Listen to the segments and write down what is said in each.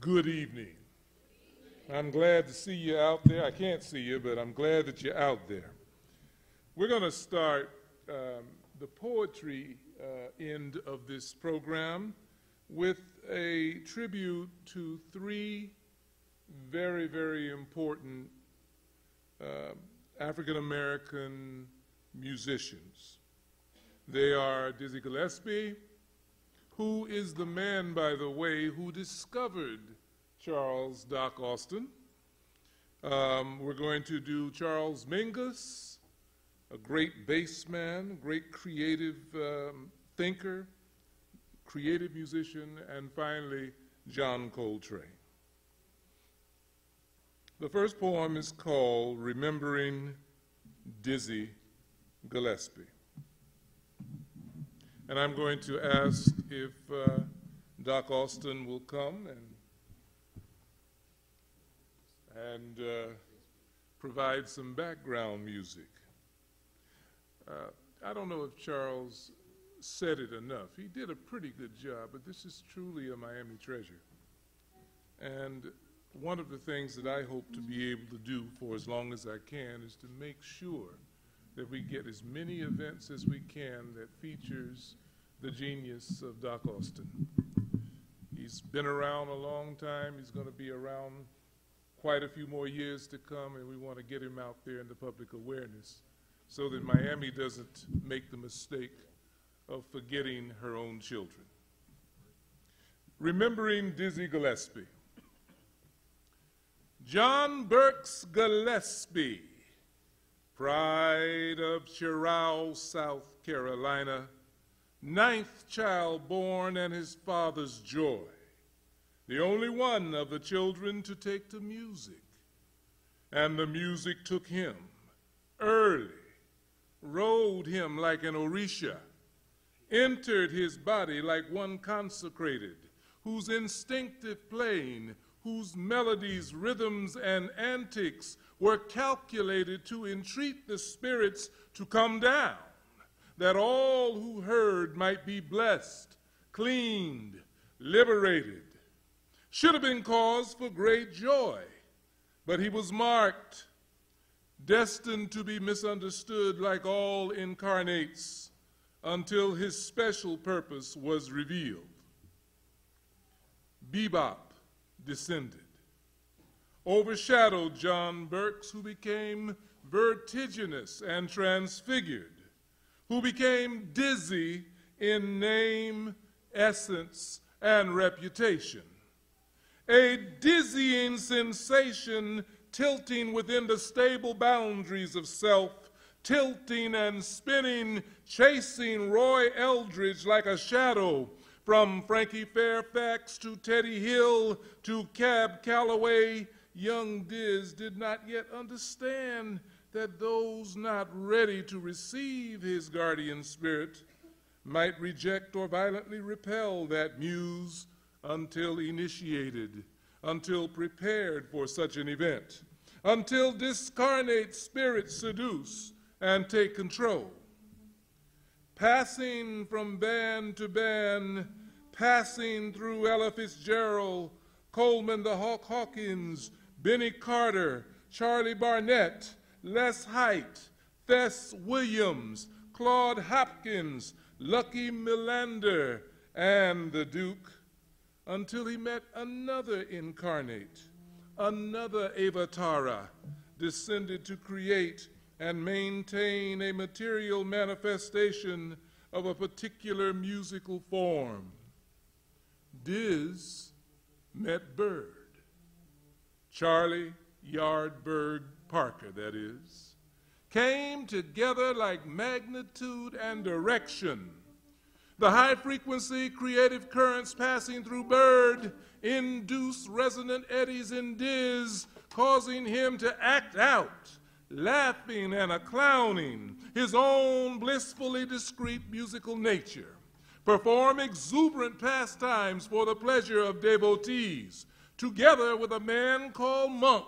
Good evening. I'm glad to see you out there. I can't see you, but I'm glad that you're out there. We're going to start the poetry end of this program with a tribute to three very, very important African-American musicians. They are Dizzy Gillespie, who is the man, by the way, who discovered Charles Doc Austin. We're going to do Charles Mingus, a great bass man, great creative thinker, creative musician, and finally, John Coltrane. The first poem is called Remembering Dizzy Gillespie. And I'm going to ask if Doc Austin will come and provide some background music. I don't know if Charles said it enough. He did a pretty good job, but this is truly a Miami treasure. And one of the things that I hope to be able to do for as long as I can is to make sure that we get as many events as we can that features the genius of Doc Austin. He's been around a long time. He's going to be around quite a few more years to come, and we want to get him out there in the public awareness so that Miami doesn't make the mistake of forgetting her own children. Remembering Dizzy Gillespie. John Burks Gillespie, pride of Chirao, South Carolina, ninth child born and his father's joy, the only one of the children to take to music. And the music took him early, rode him like an Orisha, entered his body like one consecrated, whose instinctive playing, whose melodies, rhythms, and antics were calculated to entreat the spirits to come down, that all who heard might be blessed, cleaned, liberated. Should have been cause for great joy, but he was marked, destined to be misunderstood like all incarnates, until his special purpose was revealed. Bebop descended, overshadowed John Burks, who became vertiginous and transfigured, who became dizzy in name, essence, and reputation. A dizzying sensation tilting within the stable boundaries of self, tilting and spinning, chasing Roy Eldridge like a shadow, from Frankie Fairfax to Teddy Hill to Cab Calloway. Young Diz did not yet understand that those not ready to receive his guardian spirit might reject or violently repel that muse until initiated, until prepared for such an event, until discarnate spirits seduce and take control. Passing from band to band, passing through Ella Fitzgerald, Coleman the Hawk Hawkins, Benny Carter, Charlie Barnett, Les Height, Tess Williams, Claude Hopkins, Lucky Melander, and the Duke, until he met another incarnate, another Avatara, descended to create and maintain a material manifestation of a particular musical form. Diz met Bird, Charlie Yardbird Parker, that is, came together like magnitude and direction. The high-frequency creative currents passing through Bird induced resonant eddies in Diz, causing him to act out, laughing and a-clowning his own blissfully discreet musical nature, perform exuberant pastimes for the pleasure of devotees. Together with a man called Monk,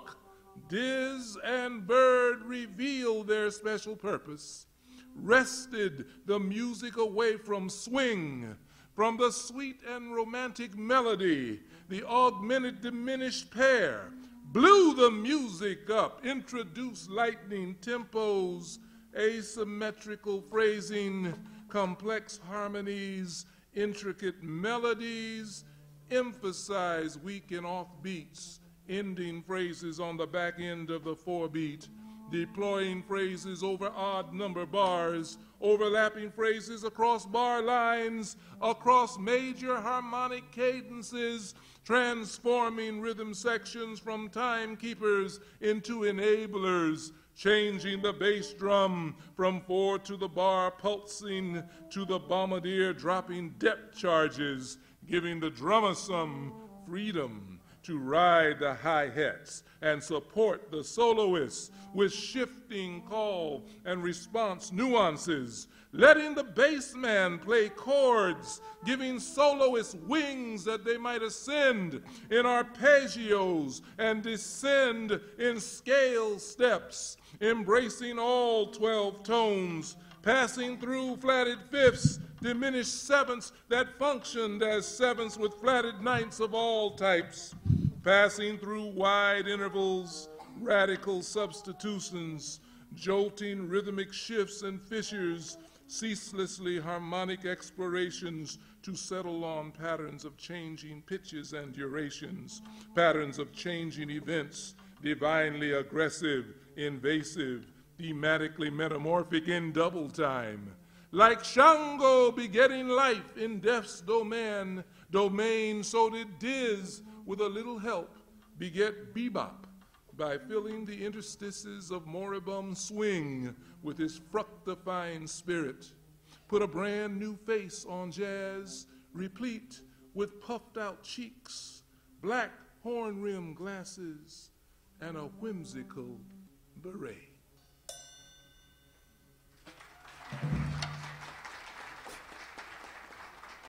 Diz and Bird revealed their special purpose, wrested the music away from swing, from the sweet and romantic melody the augmented diminished pair, blew the music up, introduced lightning tempos, asymmetrical phrasing, complex harmonies, intricate melodies, emphasize weak and off beats, ending phrases on the back end of the 4-beat, deploying phrases over odd number bars, overlapping phrases across bar lines, across major harmonic cadences, transforming rhythm sections from timekeepers into enablers, changing the bass drum from 4 to the bar pulsing to the bombardier dropping depth charges, giving the drummer some freedom to ride the hi-hats and support the soloists with shifting call and response nuances, letting the bass man play chords, giving soloists wings that they might ascend in arpeggios and descend in scale steps, embracing all 12 tones, passing through flatted fifths, diminished sevenths that functioned as sevenths with flatted ninths of all types, passing through wide intervals, radical substitutions, jolting rhythmic shifts and fissures, ceaselessly harmonic explorations to settle on patterns of changing pitches and durations, patterns of changing events, divinely aggressive, invasive, thematically metamorphic in double time. Like Shango begetting life in death's domain, so did Diz, with a little help, beget bebop by filling the interstices of moribund swing with his fructifying spirit, put a brand new face on jazz, replete with puffed out cheeks, black horn-rimmed glasses, and a whimsical beret.